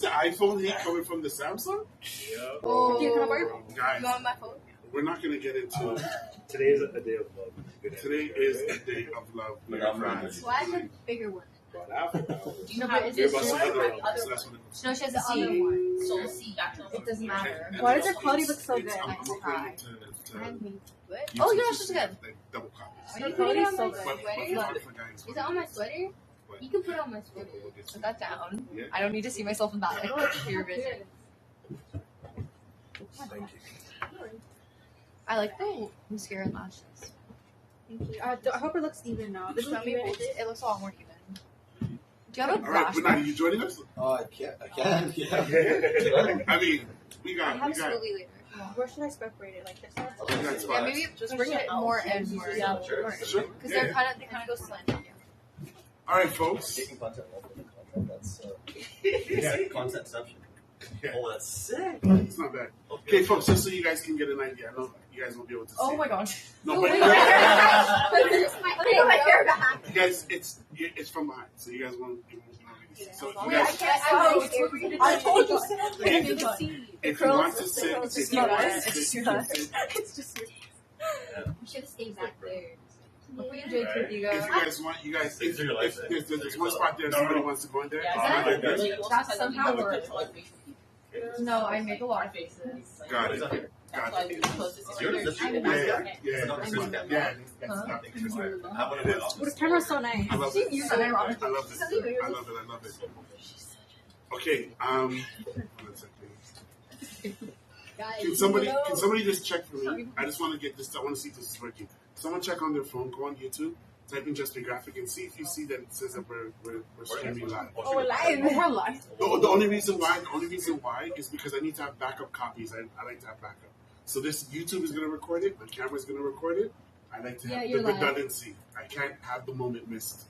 The iPhone hate coming from the Samsung? Yeah. Oh, Guys, you want my phone? we're not going to get into Today is a day of love. Today is a day of love. Why is a bigger one? But after hours. Do you know how it is? So No, that's what she has the other one. Soul C. It doesn't matter. Why does the quality look so good? I'm upgrading to Oh, yeah, she's good. like double copies. Are you putting it on my But sweater? not for guys. Is it on my sweater? You can put it on my sweater. Put that down. Yeah. I don't need to see myself in that. I don't like clear vision. Thank you. I like the mascara and lashes. Thank you. I hope it looks even now. This Show me even. it looks a lot more even. Do you have a All right, brush? but now you joining us? I can. Yeah. I mean, we I got. have slowly later. Where should I separate it? Like this one? We got Yeah, spots. maybe just bring it more and more. Yeah, sure. Sure. Because Yeah. they kind of go slanted. Yeah. All right, folks. Taking content off of the content. That's contentception. Yeah. Oh, that's sick. It's not bad. Okay, folks, just so you guys can get an idea. I know you guys won't be able to see. Oh my gosh. No, but Put my hair back. you guys, it's from behind, so you guys won't really see. So if you I guys, can't. I told you. if you want to sit, if you want to sit, you can sit. It's just. You should have stayed back there. Look what you did, If you Digo. guys want, you guys, if there's one spot there, somebody wants to go in there. That's somehow works. No, I make a lot of faces. Got it. Got it. Yeah. The camera's so nice. I love it. You're so ironic. I love it. I love it. Okay. One second. Can somebody just check for me? I just want to get this. I want to see if this is working. Someone check on their phone. Go on YouTube. Type in Just Be Graphic and see if you see that it says that we're streaming live. Oh, we're live. We're live. The only reason why is because I need to have backup copies. I like to have backup. So this YouTube is going to record it. My camera is going to record it. I like to have the redundancy. I can't have the moment missed.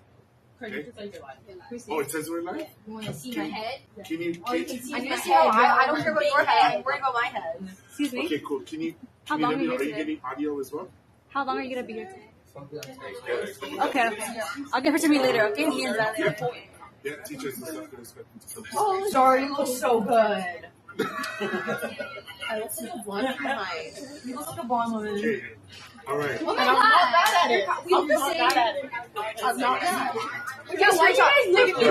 Okay? Oh, it says we're live? You want to see my head? Can you? Oh, you can see I my need head. to see I don't care about your head. I'm worried about my head. Excuse me. Okay, cool. Can you? How Can you long let me are know? you Are you today? getting audio as well? How long are you gonna be here today? Okay. I'll give her to me later. Okay. Me and Zach. Yeah, teachers and stuff can expect them to. Oh, sorry, you look so good. I look like a blonde guy. You look like a blonde woman. Okay. All right. Oh my And I'm not bad at it. We I'm the not same. bad at it. I'm not bad. Yeah, why you guys look at me?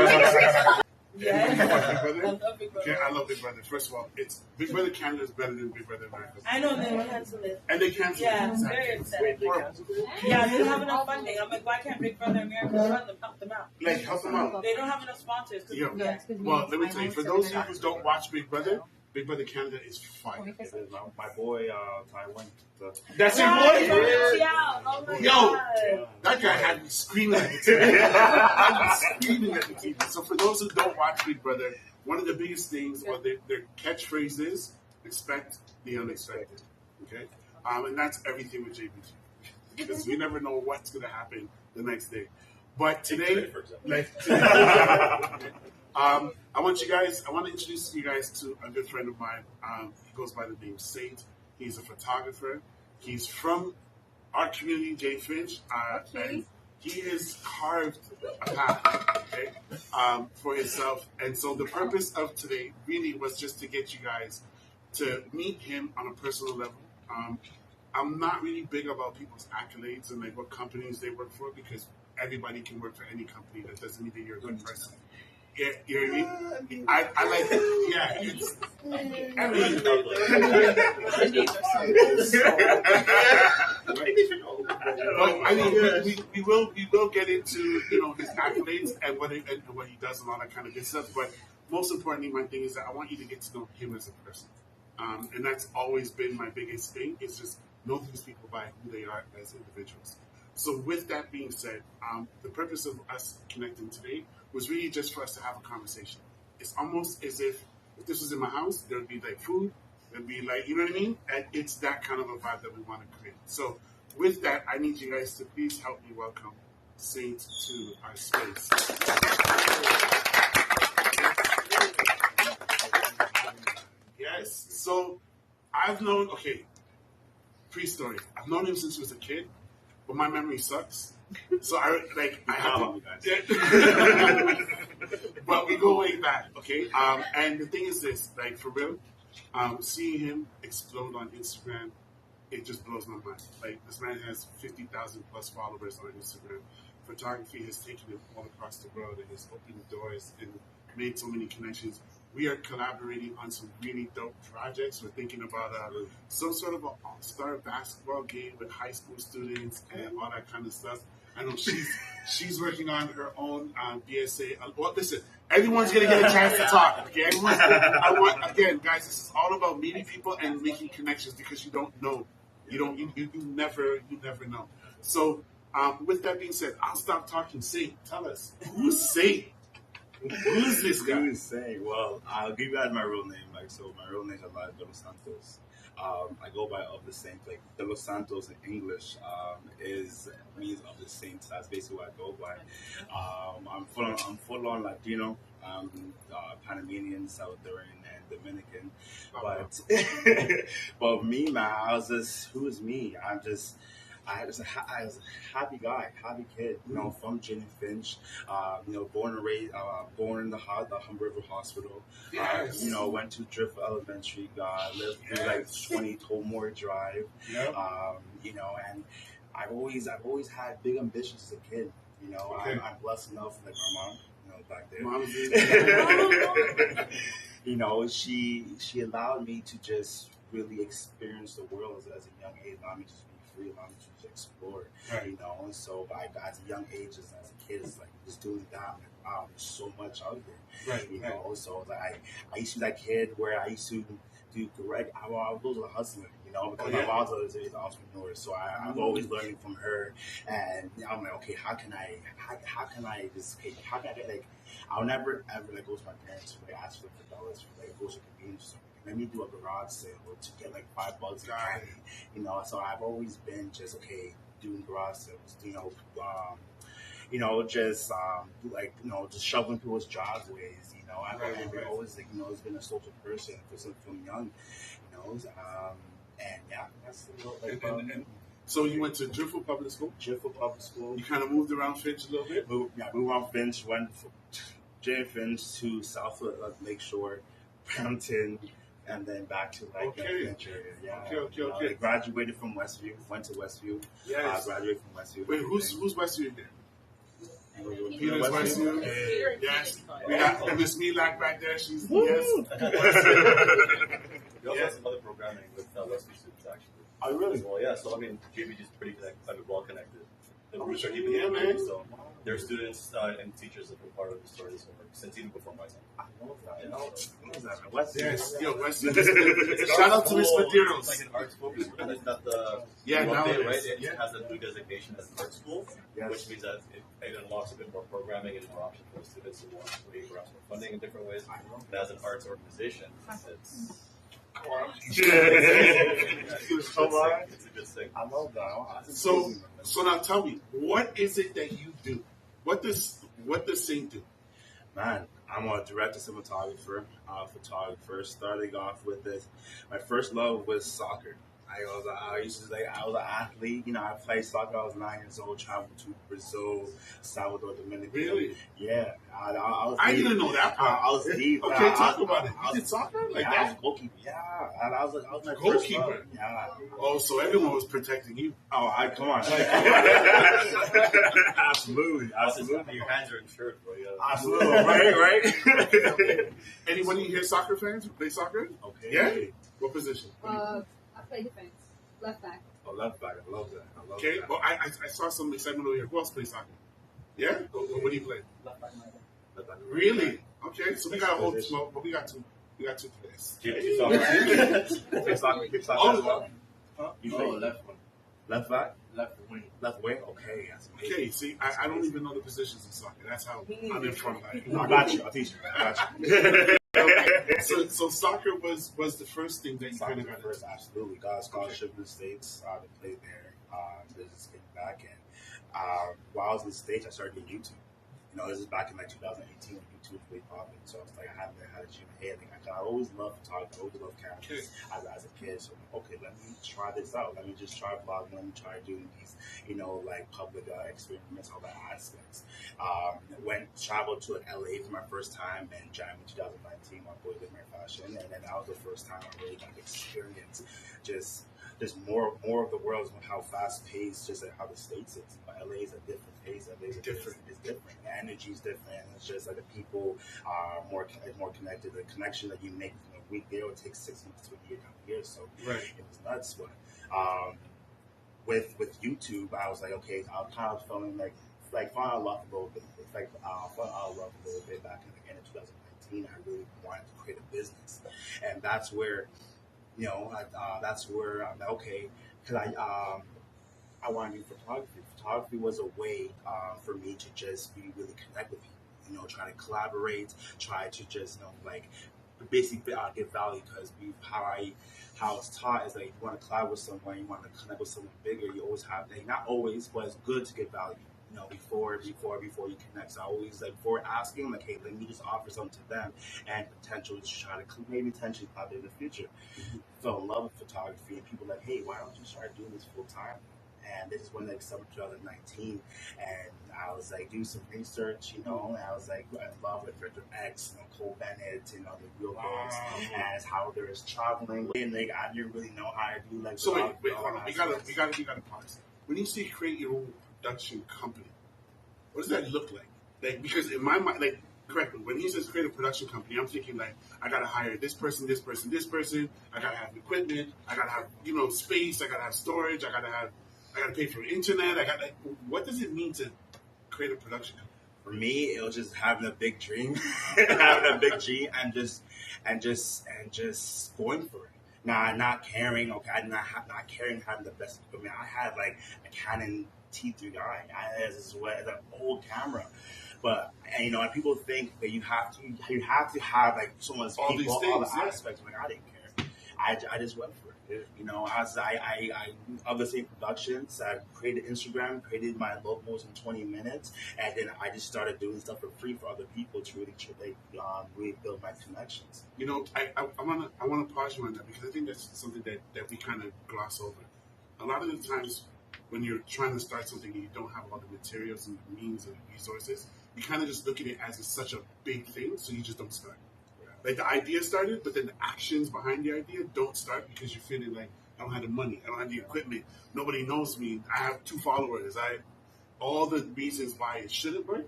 Big Brother? Okay, I love Big Brother. First of all, it's Big Brother Canada is better than Big Brother America. I know they were canceling it. And they canceled Yeah, it. I'm very upset. Horrible. Yeah, they don't have enough funding. I'm like, why can't Big Brother America run them, help them out? Like, help them out. They don't have enough sponsors. Yeah. Well, let me tell you, for those of you who don't watch Big Brother Canada is fire. My boy, Taiwan. That's your Yeah, boy? oh my Yo. God. That guy had me screaming at the TV. Had me screaming at the TV. So for those who don't watch Big Brother, one of the biggest things, or their catchphrase is, expect the unexpected. Okay? And that's everything with JBG. Because we never know what's going to happen the next day. But today, I want to introduce you guys to a good friend of mine. He goes by the name Saint. He's a photographer. He's from our community, Jay Finch. And he has carved a path, okay, for himself. And so the purpose of today really was just to get you guys to meet him on a personal level. I'm not really big about people's accolades and like what companies they work for because everybody can work for any company. That doesn't mean that you're a good person. Yeah, you know what I mean? I like it. Yeah, it's. But I mean, we will get into his accolades and what he does and all that kind of good stuff. But most importantly, my thing is that I want you to get to know him as a person, and that's always been my biggest thing. Is just know these people by who they are as individuals. So with that being said, the purpose of us connecting today was really just for us to have a conversation. It's almost as if this was in my house, there would be like food, there'd be like, you know what I mean? And it's that kind of a vibe that we want to create. So with that, I need you guys to please help me welcome Saint to our space. Yes. So I've known, pre-story. I've known him since he was a kid, but my memory sucks. So I have to, But we go way back, okay? And the thing is this, like for real, seeing him explode on Instagram, it just blows my mind. Like this man has 50,000 plus followers on Instagram. Photography has taken him all across the world and has opened doors and made so many connections. We are collaborating on some really dope projects. We're thinking about some sort of an all-star basketball game with high school students and all that kind of stuff. I know she's working on her own BSA. Well, listen, everyone's gonna get a chance to talk. Okay, again, guys, this is all about meeting people and making connections because you don't know, you never know. So, with that being said, I'll stop talking. Saint, tell us who's Saint. Who's this guy? Who's Saint? Well, I'll give you guys my real name. Like, so my real name is Elijah De Los Santos. I go by of the saint. Like De Los Santos in English means of the saints. That's basically what I go by. I'm full on Latino, Panamanian, Salvadoran, and Dominican. But me, man, I was just, who's me? I was a happy guy, happy kid, from Jenny Finch, born and raised, born in the Humber River Hospital, Yes. Went to Drift Elementary, lived through like 20 Tollmore Drive, Yep. And I've always had big ambitions as a kid, Okay. I'm blessed enough, like my mom, back there. Mom's She allowed me to just really experience the world as a young age, allowed me to be free, allowed me to explore, Right. and so as a young age, as a kid, it's like just doing that, I'm like, wow, there's so much out there, Right. So like I used to be that kid where I used to do direct, I was a hustler, because my mom was an entrepreneur, so I'm always learning from her, and I'm like, okay, how can I get like, I'll never ever like go to my parents and like ask for dollars for like go to convenience store. Let me do a garage sale to get like $5 a candy, So I've always been just doing garage sales, just shoveling people's driveways, I've always always been a social person from young, and yeah, that's And so you went to Driftwood Public School? Driftwood Public School. You kind of moved around Finch a little bit? Moved around Finch, went from Jane Finch to Southwood Lakeshore, Brampton, and then back to Finch area. Yeah. Okay. I graduated from Westview, went to Westview. Yes. Graduated from Westview. Wait, who's Westview there? Peter's Westview. Yes. We got Miss Milak back there. She's yes. We also have some other programming with Westview students, actually. Oh, really? Well, yeah. So, JBG is pretty well connected. We start keeping yeah, it man. So, their students and teachers have been part of the story since even before my time. I love that. Westview. Yes. Yo, Westview. Shout out to Miss Medeiros. It's like an art school, and it's not the Now it right? is. It Yeah. has a new designation as an art school, Yes. which means that it unlocks a bit more programming and more options for students who want to perhaps more funding in different ways. And as an arts organization, it's it's a good thing. I love that. So now tell me, what is it that you do? What does Saint do? Man, I'm a director cinematographer, photographer. Starting off with this, my first love was soccer. I was an athlete. I played soccer. I was 9 years old. Traveled to Brazil, Salvador, Dominican. Really? Yeah. I didn't know that. I was deep. Okay, talk about it. You did soccer like I was that? a goalkeeper. Yeah, and I was my first Goalkeeper? love. Yeah. Oh, so everyone was protecting you. Oh, come on. Absolutely. Your hands are insured, bro. Yeah. Absolutely. Right. Anybody here soccer fans who play soccer? Okay. Yeah? What position? I play defense, left back. Oh, left back. I love that. Okay. Well, I saw some excitement over here. Who else plays soccer? Yeah? What do you play? Left back. Really? Okay. So we got a whole smoke, but we got two players. Play soccer. Oh, You play left one. left back? Left wing. Left wing? Okay. That's amazing. okay. See, I don't even know the positions in soccer. That's how I'm in front of I got you. I'll teach you. I got you. Okay. So soccer was the first thing that you kind Soccer of got first, into. absolutely. Got a scholarship in the States to play there. Business came back, and while I was in the States, I started doing YouTube. You know, this is back in like 2018 when YouTube was really popping. So I was like, I haven't had a gym head. Like, I always loved photography. I always loved cameras as a kid. So okay, let me try this out. Let me just try vlogging. Let me try doing these, you know, like public experiments, all that aspects. Traveled to LA for my first time in January 2019. My boy did my fashion, and then that was the first time I really got to experience just more of the world and how fast paced, just like how the States is. But LA is a different pace. LA is different. It's different. The energy is different. It's just like the people are more connected. The connection that you make in a week there will take 6 months to a year down here. So it was nuts. But with YouTube, I was like, okay, I'm kind of feeling like falling out of love a little bit. It's like falling out of love a little bit back in the end of 2019. I really wanted to create a business, and that's where. You know, that's where I'm like, okay, because I want to do photography. Photography was a way for me to just be really connect with people. You know, try to collaborate, try to just, you know, like basically give value. Because how it's taught is like, you want to collaborate with someone, you want to connect with someone bigger. You always have, like, not always, but it's good to give value. You know, before you connect. So I always, like, before asking, like, hey, let me just offer something to them and potentially try to maybe potentially out there in the future. Fell in love with photography, and people were like, hey, why don't you start doing this full time? And this is when, like, summer 2019, and I was like, do some research, you know, and I was like, in love with Richard X, you know, Cole Bennett, you know, the real books, as how there's traveling, and like I didn't really know how to do, like. So wait, hold on, we gotta pause. When you say create your own production company, what does that look like? Like, because in my mind, like, correctly, when he says create a production company, I'm thinking like, I gotta hire this person, this person, this person. I gotta have equipment. I gotta have, you know, space. I gotta have storage. I gotta pay for internet. What does it mean to create a production company? For me, it was just having a big dream, and just going for it. Not caring. Okay, I'm not caring having the best equipment. I had like a Canon T3i. It's an old camera. But, and, you know, and people think that you have to have like someone's all people, these things, all the aspects. Like, I didn't care. I just went for it. You know, as I of the same productions, I created Instagram, created my logos in 20 minutes, and then I just started doing stuff for free for other people to really build my connections. You know, I wanna pause you on that, because I think that's something that we kind of gloss over. A lot of the times when you're trying to start something and you don't have all the materials and the means and resources, you kind of just look at it as it's such a big thing, so you just don't start. Like, the idea started, but then the actions behind the idea don't start because you're feeling like, I don't have the money, I don't have the equipment, nobody knows me, I have 2 followers. All the reasons why it shouldn't work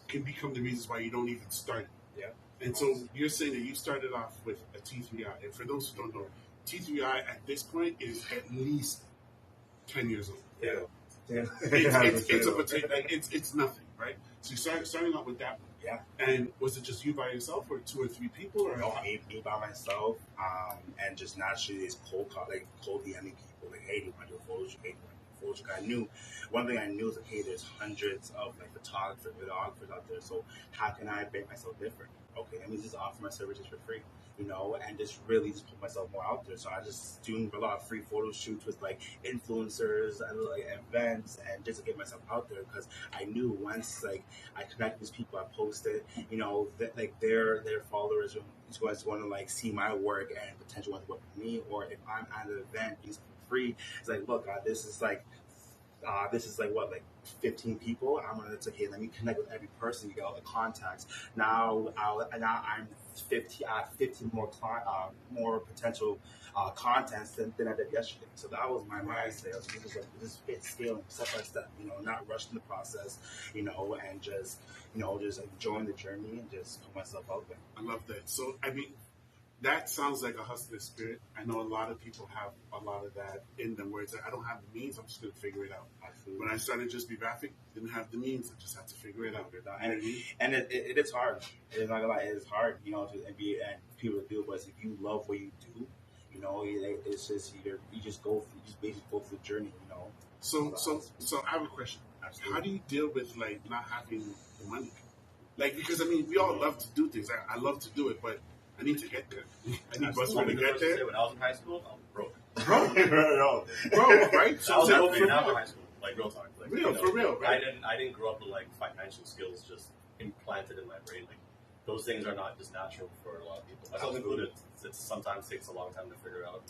can become the reasons why you don't even start it. Yeah. And so you're saying that you started off with a T3i, and for those who don't know, T3i at this point is at least 10 years old. Yeah. It's nothing, right? So you starting out with that one. Yeah. And was it just you by yourself, or 2 or 3 people? Or no, me by myself, and just naturally it's cold DMing people, like, hey, do you want to do photos? Hey, do you want to do photos? I knew, one thing I knew is like, hey, there's hundreds of like photographers out there, so how can I make myself different? Okay, let me just offer my services for free, you know, and just really just put myself more out there. So I just doing a lot of free photo shoots with like influencers and like events, and just to get myself out there, because I knew once like I connect with people, I post it, you know, that like their followers just want to like see my work and potentially want to work with me, or if I'm at an event, it's free. It's like, look, this is like what, like 15 people. I'm gonna say, hey, let me connect with every person. You get all the contacts. Now I'm 50. I have 15 more potential contents than I did yesterday. So that was my mindset. Just scaling step by step. You know, not rushing the process. You know, and just enjoying the journey and just put myself out there. I love that. So I mean, that sounds like a hustler spirit. I know a lot of people have a lot of that in them, where it's like, I don't have the means, I'm just going to figure it out. Absolutely. When I started Just Be Graphic, didn't have the means, I just had to figure it out. And it is hard. It is not gonna lie, it is hard, you know, and people to do. But if you love what you do, you know, it's just you just basically go through the journey, you know. So I have a question. Absolutely. How do you deal with like not having the money? Like, because I mean, we all love to do things. I love to do it, but I need to get there. I need bus money to get there. When I was in high school, I was broke. Bro, right? So I was broke in high school, like real talk. Like, for real, right? I didn't grow up with like financial skills just implanted in my brain. Like those things are not just natural for a lot of people. Myself included. It sometimes takes a long time to figure out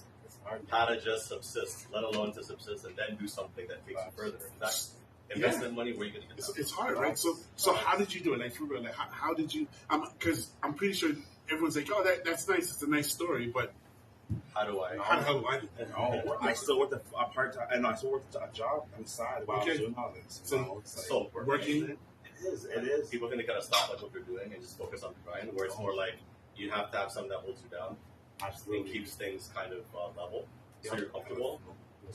how to just subsist, let alone to subsist and then do something that takes you further. That's investment money. Where you going to get that? It's hard, right? So how did you do it? Like for real, like how did you? Because I'm pretty sure everyone's like, oh, that's nice. It's a nice story, but how do I? How the hell do I do that? Oh, I still worked a part time, and I still worked a job on the side while I was doing all this. So working. It is. People are going to kind of stop like what they're doing and just focus on the grind, where it's more like you have to have something that holds you down. Absolutely. And keeps things kind of level, so you're comfortable.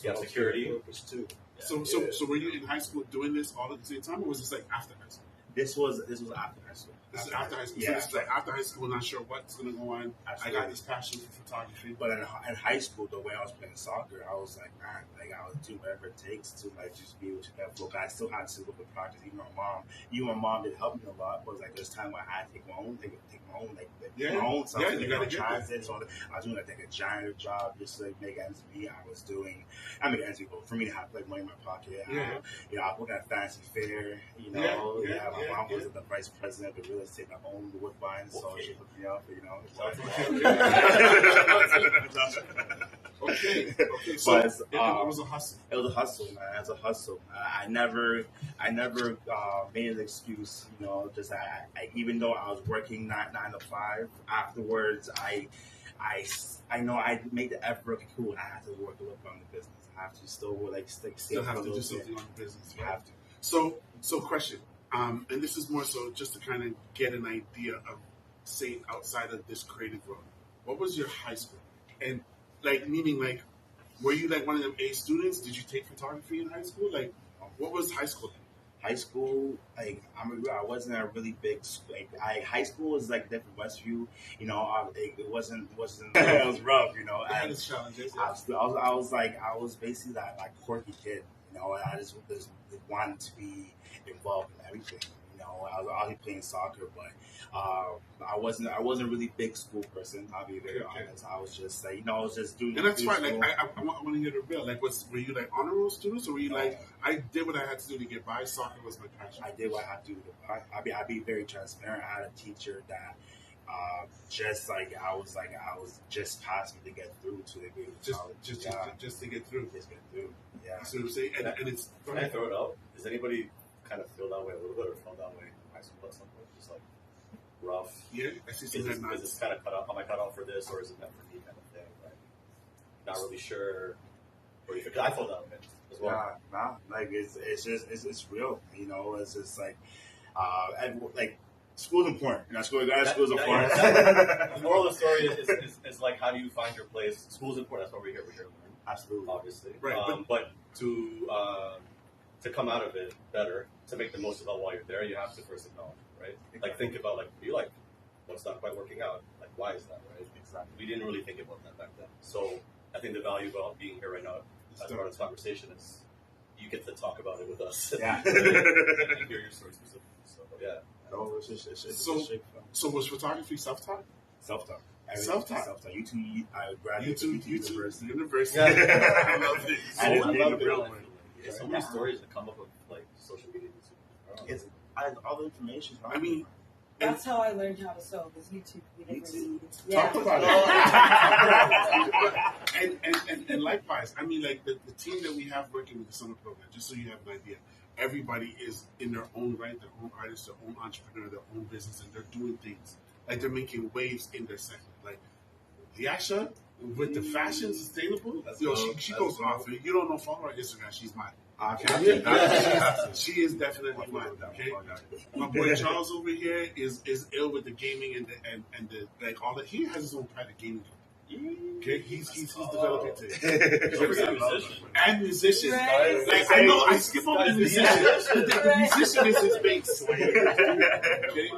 You have security. Too. So were you in high school doing this all at the same time, or was this like after high school? This was after high school. This is after high school. Yeah. So this is like after high school, not sure what's going to go on. Absolutely. I got this passion for photography. But in high school, the way I was playing soccer, I was like, man, like I was doing whatever it takes to like just be able to get flow. I still had to look at practice. Even my mom did help me a lot. But it was like there's time when I had to take my own, my own stuff. You gotta get transit. So I was doing like a giant job just to like, make ends meet. I make ends meet, but for me to have like money in my pocket. I work at Fancy Fair. My mom was the vice president of the real estate. I owned the Woodbine, so she hooked me up. Okay. So but it was a hustle. It was a hustle, man. It was a hustle. I never made an excuse. Just I even though I was working 9 to 5. Afterwards, I know I made the effort. Okay, cool. I have to work a little bit on the business. I have to still still have to do something on the business. You have to. So question. And this is more so just to kind of get an idea of, say, outside of this creative world. What was your high school? And meaning were you like one of them A students? Did you take photography in high school? Like, what was high school like? High school, I wasn't a really big school. High school was like different Westview. It wasn't. It was rough. It had its challenges. Yeah. I was basically that quirky kid. I just wanted to be involved in everything. I was always playing soccer, but I wasn't a really big school person. I'll be very honest. I was just I was just doing. And that's fine. School. I want to hear the real. Were you honor roll students, or were you I did what I had to do to get by? Soccer was my passion. I did what I had to do. I'd be very transparent. I had a teacher that I was just passing to get through to the grade. Just to get through. Just get through. Yeah. So I'm saying, and it's. Can I throw it out? Does anybody kind of feel that way a little bit, or felt that way in high school at some point? Just rough. Yeah, I see some is this kind of cut off? Am I cut off for this, or is it meant for me, kind of thing? Not really sure. Or because I felt that way as well. Nah. It's real. It's just school's important. School's important. The moral of the story is how do you find your place? School's important. That's why we're here. We're here to learn. Absolutely. Obviously. Right. But to come out of it better, to make the most of it while you're there, you have to first acknowledge it, right? Think about what's not quite working out. Why is that, right? Exactly. We didn't really think about that back then. So I think the value about being here right now as part of this conversation is you get to talk about it with us. Yeah. And hear your story specifically. So yeah. No, it's so was photography self-taught? Self-taught. Self-taught. UT, I graduated from University. Yeah. I love it. I love did it. the real one. So many stories that come up with social media. It's all the information. I mean, that's how I learned how to sew. Was YouTube. We never YouTube. Talk about it. and likewise, I mean, the team that we have working with the summer program, just so you have an idea, everybody is in their own right, their own artist, their own entrepreneur, their own business, and they're doing things. They're making waves in their sector. Yasha, with the fashion sustainable, she goes off. You don't know, follow her Instagram. She's mine. She is definitely mine. Okay, my boy Charles over here is ill with the gaming and the all that. He has his own private gaming company. Okay, he's developing things. And musician. Right. I know I skip over the musician. The musician is his base. Okay.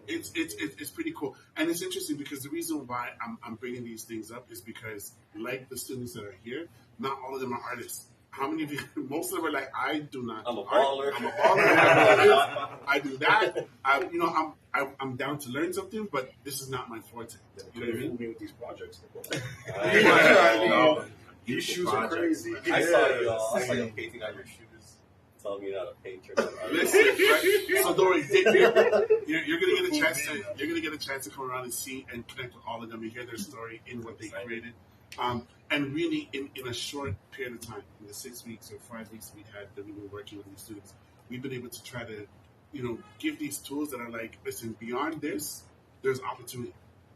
It's pretty cool, and it's interesting because the reason why I'm bringing these things up is because, like the students that are here, not all of them are artists. How many of you? Most of them are like, I do not. I'm a baller. I do that. I'm down to learn something, but this is not my forte. You know what I mean? With these projects. These shoes are crazy. I saw you painting on your shoes telling me not to paint your Listen, right? So don't worry, you're gonna get a chance to come around and see and connect with all of them and hear their story in what they created. And really, in a short period of time, in the 6 weeks or 5 weeks we had that we were working with these students, we've been able to try to, give these tools that are like, listen, beyond this, there's opportunity.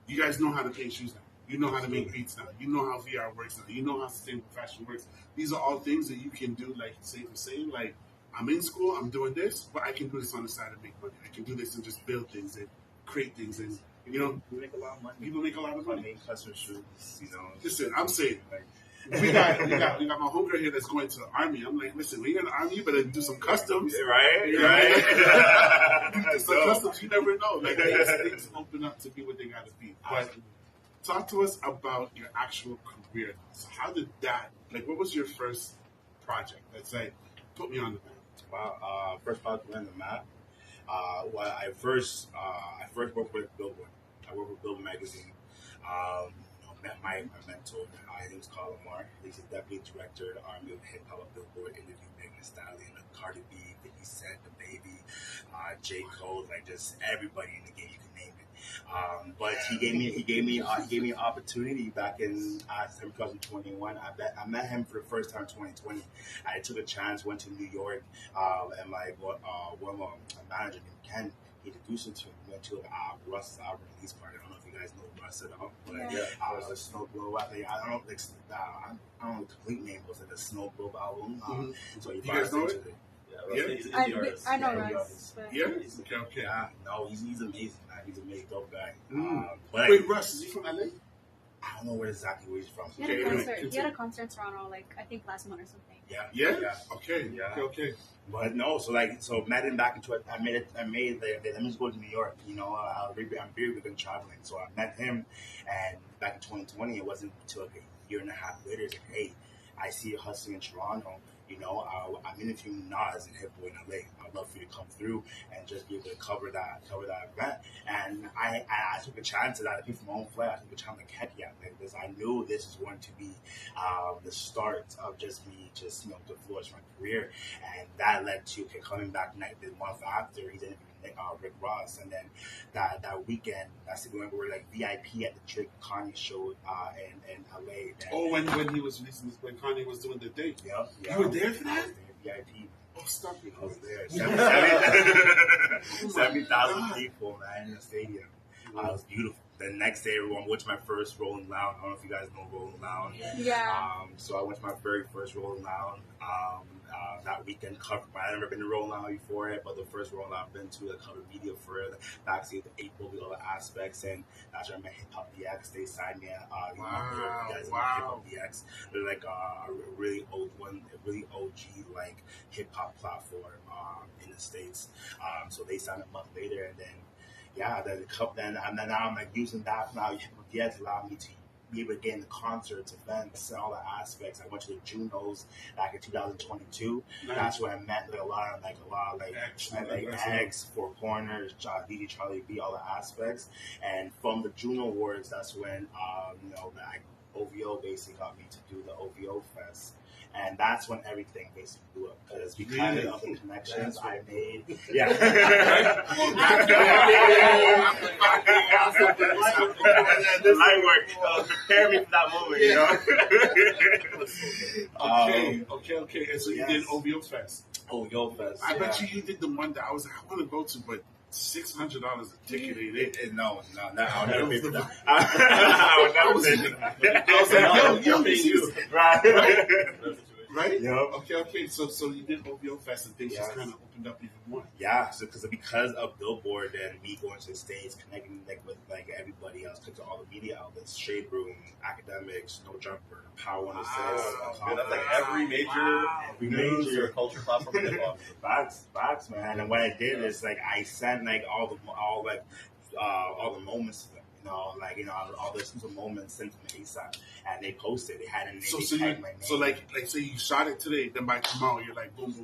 You guys know how to paint shoes now. You know how to make beats now. You know how VR works now. You know how sustainable fashion works. These are all things that you can do, like Safe was saying, like, I'm in school, I'm doing this, but I can do this on the side and make money. I can do this and just build things and create things and, we make a lot of money. People make a lot of money. Make custom shoes, Listen, I'm saying, we got my homegirl here that's going to the army. I'm like, listen, when you're in the army, you better do some customs. Right? Do some customs, you never know. Like, things open up to be what they got to be. But talk to us about your actual career. So how did that, what was your first project? Let's say, put me on the map. Wow, first project on the map. I first worked with Billboard. I worked with Billboard magazine. Met my mentor. His name is Carl Lamar. He's the deputy director of the Army of Hip Hop Billboard. Interviewed Megan Thee Stallion, Cardi B, 50 Cent, The Baby, J. Cole, just everybody in the game. You can name it. But he gave me an opportunity back in September 2021. I met him for the first time in 2020. I took a chance, went to New York, and one manager named Ken, he introduced him to me. We went to Russ release party. I don't know if you guys know Russ at all, but Snow Globe. I don't know the complete name was the Snow Globe album. So you guys know it. I know Russ. Yeah. Okay. Yeah. No, he's amazing. Man. He's a amazing dope guy. Wait, Russ, is he from LA? I don't know where he's from. He had a concert in Toronto, I think last month or something. Yeah. Okay. But no, so met him back into it. I made let me just go to New York. I'm very big on traveling, so I met him, and back in 2020, it wasn't until a year and a half later. It's like, hey, I see you hustling in Toronto. I'm interviewing Nas and Hit Boy in LA. I'd love for you to come through and just be able to cover that event. And I took a chance at that. I came from my own flight. I took a chance like heck yeah, because I knew this was going to be the start of just me to flourish my career. And that led to coming back the month after he's interviewing Rick Ross, and then that weekend, that's the when we were VIP at the Drake Kanye show in LA. When he was releasing when Kanye was doing the date. Yeah. You were there for that? I was there, VIP. Oh, stop it! I was there. 70,000 people, man, in the stadium. It was beautiful. The next day, everyone went to my first Rolling Loud. I don't know if you guys know Rolling Loud. Yeah. So I went to my very first Rolling Loud. That weekend covered. I've never been to Rolling Loud before it, but the first Rolling Loud I've been to, that covered media for it, backstage, the April, all the aspects, and that's where I met Hip Hop DX. They signed me. Hip Hop DX. They're a really old one, a really OG hip hop platform in the States. So they signed a month later, and then now I'm using that now. Hip Hop DX allowed me to be able to get into concerts, events, and all the aspects. I went to the Junos back in 2022. Nice. That's where I met a lot of X, Four Corners, DJ Charlie B, all the aspects. And from the Juno Awards, that's when OVO basically got me to do the OVO Fest. And that's when everything basically blew up, because of the connections I made. Yeah. The light work. Prepare me for that moment, Okay. And so you did OVO Fest. OVO Fest. I bet you did the one that I was like, I want to go to, but $600 a ticket. No, I'll never pay for that. I would never pay for that. I was like, yo, you. Right. Right? Yep. Okay. So you did OVO Fest and things just kind of opened up even more. Yeah, so because of Billboard and me going to the States, connecting with everybody else, to all the media outlets, Shade Room, Academics, No Jumper, Power 106. That's every major culture platform in hip hop. Facts, man. And what I did is I sent all the moments to them. All the moments sent from ASAP, and they posted. They had a name. So say you shot it today, then by tomorrow you're like boom, 8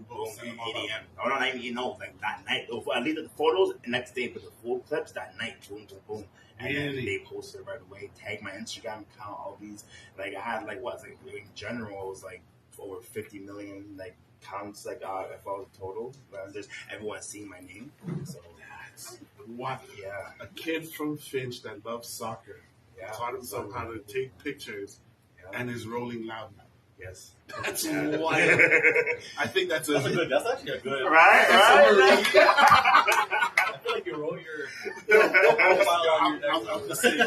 a.m. Oh no, that night. I leave the photos the next day, but the full clips that night, boom. And then they posted right away. Tag my Instagram account. All these I had in general it was over 50 million like counts like FL total. Just everyone seeing my name. So What? yeah, A kid from Finch that loves soccer taught himself how to take pictures and is rolling loud now. yes. That's Yeah. wild. I think that's That's actually a good. Right. I feel like you roll your profile on your I'm just saying,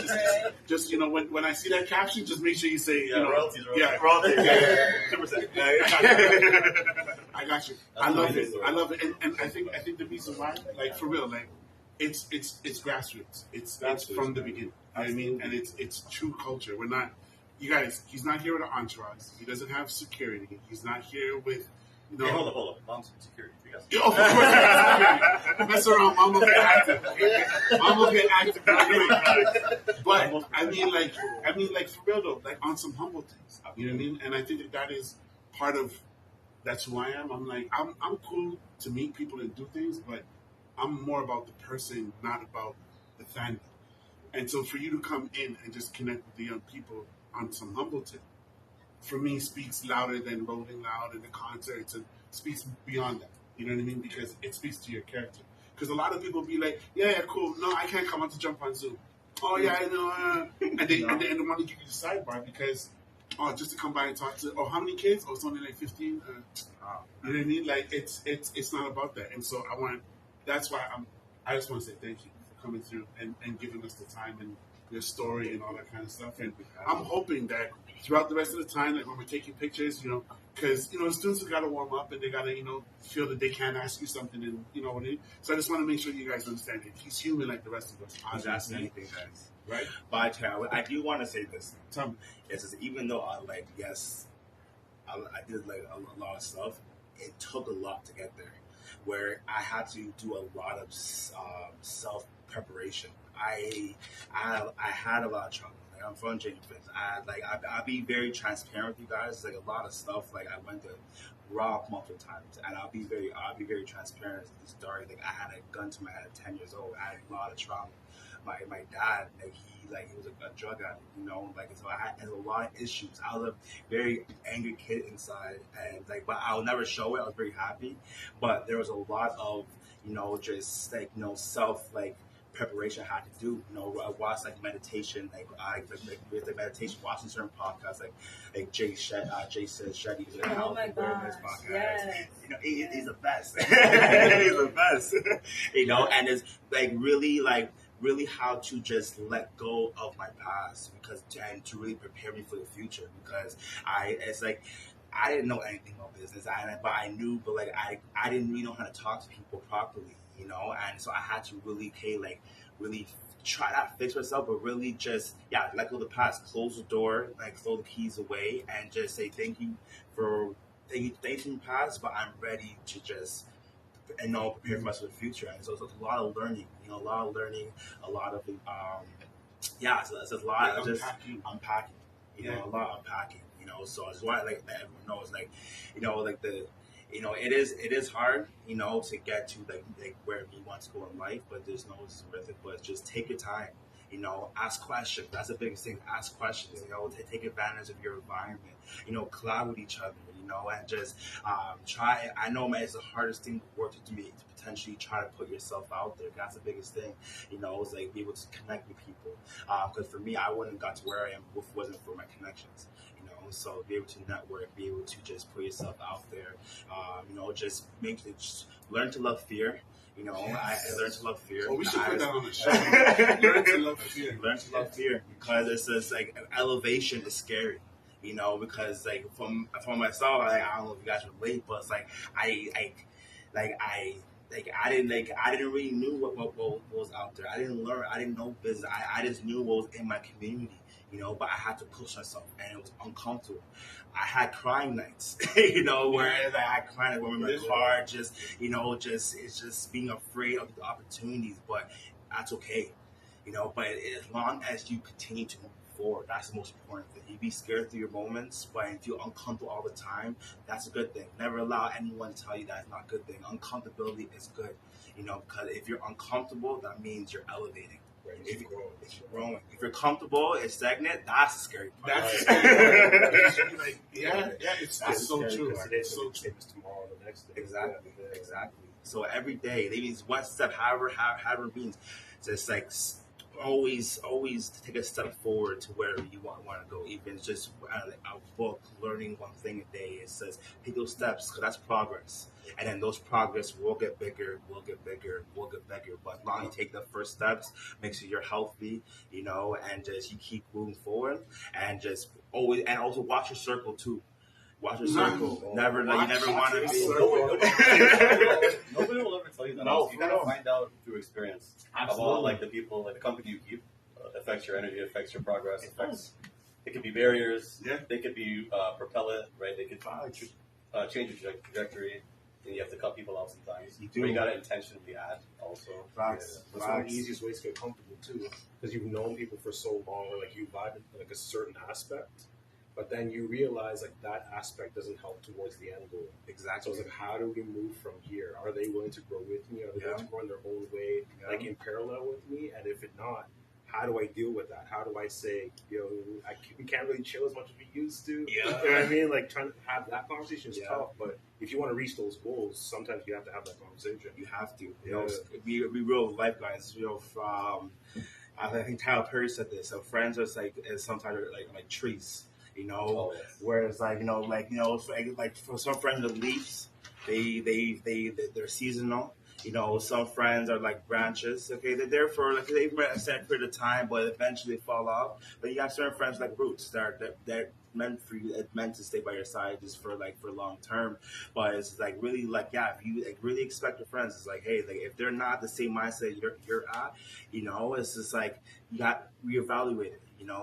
just when I see that caption, just make sure you say, royalties. yeah, Royalties, yeah. 2%. I got you. That's I love amazing it. story. I love it, and I think the reason why, like for real, like it's grassroots. It's from the beginning. I mean, and it's true culture. We're not, you guys. He's not here with an entourage. He doesn't have security. He's not here with. No. Hey, hold on. Mom's security. You guys. Yeah, of course, mess around. Mom will get active. Mom will get active. But I mean, like for real though, like on some humble things. You know what I mean? And I think that is part of. That's who I am. I'm like I'm cool to meet people and do things, but I'm more about the person, not about the fandom. And so for you to come in and just connect with the young people on some humble tip, for me, speaks louder than Rolling Loud and the concerts, and speaks beyond that. You know what I mean? Because it speaks to your character. Because a lot of people be like, yeah, cool. No, I can't come out to jump on Zoom. Oh, yeah, I know. And they want to give you the sidebar because, just to come by and talk to, how many kids? Oh, it's only like 15. You know what I mean? Like, it's not about that. And so that's why I just want to say thank you for coming through and giving us the time and your story and all that kind of stuff. And I'm hoping that throughout the rest of the time, like when we're taking pictures, because students have got to warm up and they got to feel that they can ask you something, and what I mean. So I just want to make sure you guys understand that he's human like the rest of us. He's asking anything, guys. Right? But I do want to say this. Tell me. It's just, even though I did like a lot of stuff, it took a lot to get there. Where I had to do a lot of self preparation. I had a lot of trouble. Like, I'm from James. I'll be very transparent with you guys. Like a lot of stuff. Like I went to rock multiple times, and I'll be very transparent with the story. Like I had a gun to my head at 10 years old. I had a lot of trauma. My dad, he was a drug addict, so I had a lot of issues. I was a very angry kid inside, and but I'll never show it. I was very happy, but there was a lot of just self preparation I had to do. I watched meditation, with the meditation, watching certain podcasts like Jason Shetty's Oh my gosh, podcast. yes. He's the best. He's the best. And it's really how to just let go of my past and to really prepare me for the future, because I didn't know anything about business, but I knew, but I didn't really know how to talk to people properly, and so I had to really really try not to fix myself, but really just let go of the past, close the door, throw the keys away, and just say thank you for the past, but I'm ready to just prepare for myself for the future. And so it's a lot of learning, a lot of it's a lot of just unpacking, a lot of unpacking, so I just want to let everyone know, it's it is hard, to get to where you want to go in life, but there's no worth it. But just take your time, ask questions. That's the biggest thing. Ask questions, take advantage of your environment, collab with each other, and just try. I know, man, it's the hardest thing to work to me, to potentially try to put yourself out there. That's the biggest thing, it's be able to connect with people. Because for me, I wouldn't have got to where I am if it wasn't for my connections. So be able to network, be able to just put yourself out there, just learn to love fear. I learned to love fear. Oh, we should put that on the show. Learn to love fear. Learn to love fear, because it's just elevation is scary. Because from myself, I don't know if you guys relate, but it's I didn't really knew what was out there. I didn't learn. I didn't know business. I just knew what was in my community. But I had to push myself, and it was uncomfortable. I had crying nights, where I had crying when in my car, it's just being afraid of the opportunities, but that's okay, but as long as you continue to move forward, that's the most important thing. You be scared through your moments, but if you're uncomfortable all the time, that's a good thing. Never allow anyone to tell you that's not a good thing. Uncomfortability is good, because if you're uncomfortable, that means you're elevating. right? If you're growing, if you're comfortable and stagnant, that's a scary part. That's like, yeah, it's so true. It's so true. Tomorrow, the next day. Exactly. So every day, they means one step, however it means. Just like always take a step forward to where you want to go. Even just a book, learning one thing a day. It says take those steps because that's progress. And then those progress will get bigger. But as long as you take the first steps, make sure you're healthy, and just you keep moving forward, and just always and also watch your circle too. Watch your circle. You never want to be. Nobody will ever tell you that. No, you gotta find out through experience. About like the people, like the company you keep affects your energy, affects your progress, affects. It could be barriers. Yeah. They could be propellant, right? They could change your trajectory. And you have to cut people out sometimes. You gotta intentionally add also. That's one of the easiest ways to get comfortable too, because you've known people for so long, or like you vibe in like a certain aspect, but then you realize like that aspect doesn't help towards the end goal. Exactly. So it's like, how do we move from here? Are they willing to grow with me? Are they willing to grow in their own way, like in parallel with me? And if it not, how do I deal with that? How do I say, we can't really chill as much as we used to? Yeah. You know what I mean? Like trying to have that conversation is tough, but if you want to reach those goals, sometimes you have to have that conversation. You have to. Be real life guys. From I think Tyler Perry said this. So friends are sometimes like trees. Whereas for some friends the leaves, they're seasonal. Some friends are like branches. Okay, they're there for they've been a certain period of time, but eventually they fall off. But you have certain friends like roots that they're meant for you, meant to stay by your side just for long term. But it's like really if you really expect your friends, it's like, hey, if they're not the same mindset you're at, it's just like you got reevaluate it.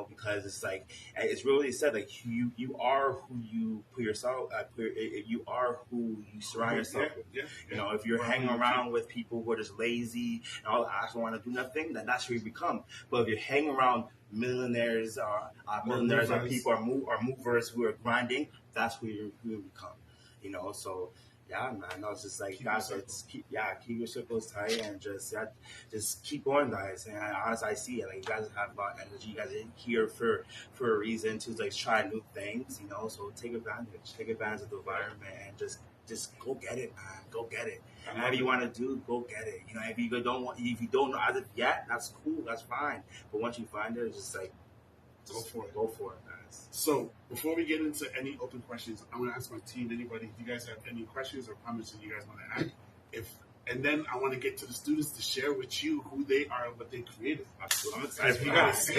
Because it's like it's really said you are who you put yourself. You are who you surround yourself with. Yeah. If you're hanging around with people who are just lazy and all I don't want to do nothing, then that's who you become. But if you're hanging around millionaires or people or movers who are grinding, that's who you become. So. Yeah, man. No, it's just like guys. Keep your circles tight and just keep going, guys. And as I see it, you guys have a lot of energy. You guys are here for a reason to try new things, So take advantage of the environment and just go get it, man. Go get it. Whatever you want to do, go get it. If you don't know as of yet, that's cool. That's fine. But once you find it, it's just go for it, guys. So before we get into any open questions, I'm going to ask my team, anybody, if you guys have any questions or comments that you guys want to add, and then I want to get to the students to share with you who they are and what they created. I'm excited. You got to see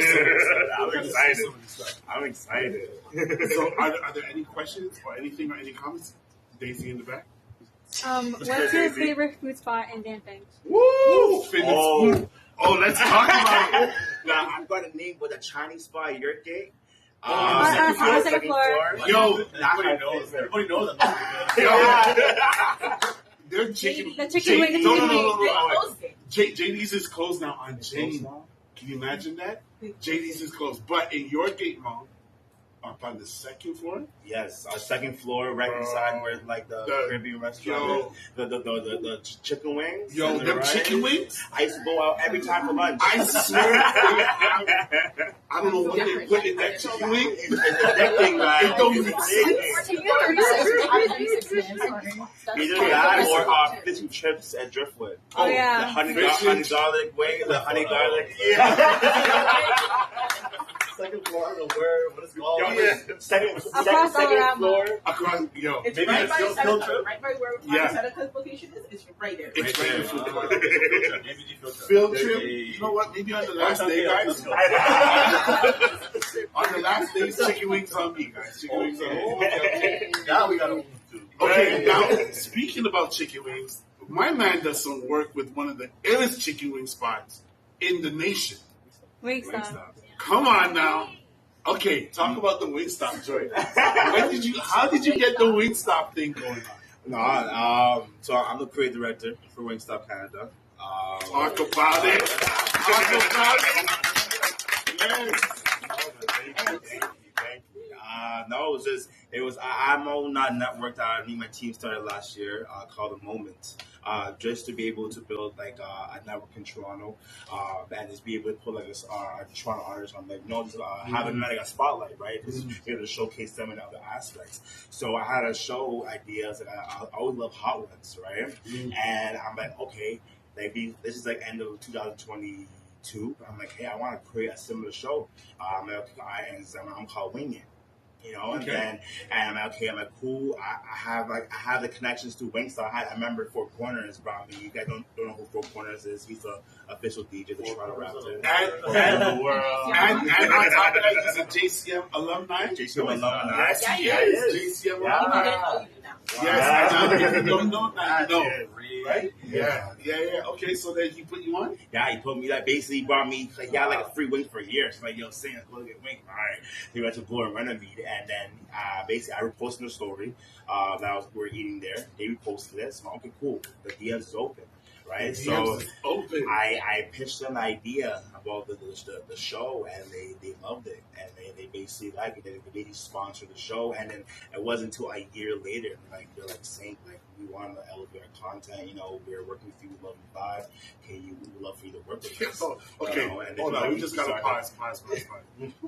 I'm excited. So are there any questions or anything or any comments? Daisy in the back. What's your favorite food spot in Damping? Woo! Let's talk about it. Now I'm going to name with a Chinese spot at your gate. Second floor. Yo, everybody knows that. They're chicken. The chicken wing. No. JD's is closed now on Jane. Can you imagine that? JD's is closed, but in your gate mall, up on the second floor. Yes, our second floor, right beside where the Caribbean restaurant, the chicken wings. Yo, them chicken wings. I used to go out every time for lunch. I swear, I don't know what they put in that chicken wing. It don't even taste. Either that or fish and chips at Driftwood. Oh yeah, the honey garlic wing, the honey garlic. Yeah. Second floor, I don't know what it's called. Second floor. Across, It's maybe right by it's still trip. right by where my Seneca's location is. It's right there. It's right there. Maybe Field trip. You know what? Maybe on the last day, guys. On the last day, chicken wings on me, guys. Chicken wings on me. Now we gotta move to. Okay, now speaking about chicken wings, my man does some work with one of the illest chicken wing spots in the nation. Wingstop. Come on now. Okay, talk about the Wingstop, Joy. How did you get the Wingstop thing going on? So I'm the creative director for Wingstop Canada. Talk about it. Yes. Thank you. I'm on that network that me and my team started last year called The Moment. just to be able to build like a network in Toronto, and just be able to put like a Toronto artist on, like, just having like a spotlight, right? Just be able to showcase them in other aspects. So I had a show ideas, and I always love hot ones, right? And I'm like, okay, maybe this is like end of 2022. I'm like, hey, I want to create a similar show. I'm called Wing It. And then I'm like, okay, I'm like, cool. I have the connections to Wingstop. I remember Four Corners brought me. You guys don't know who Four Corners is. He's the official DJ, the Toronto Raptors. And on top of that, he's a JCM alumni. JCM alumni. Yes, he is. JCM alumni. Yes, I don't know that. No, right? Yeah. Okay, so then he put you on? Yeah, he put me, like, basically brought me, like, he had like a free wing for years. Like, yo, sing, go get wing. All right. He went to go and renovate it, and then basically I reposted a story that we're eating there. They reposted it. So, okay, cool. The DMs is open. Right, so I pitched them the idea about the show, and they loved it, and they basically liked it. They sponsored the show, and then it wasn't until a year later, like, they're like saying, like, we want to elevate our content. We're working with you. We love you live. Okay, we would love for you to work with us. Okay, hold on. We just gotta pause.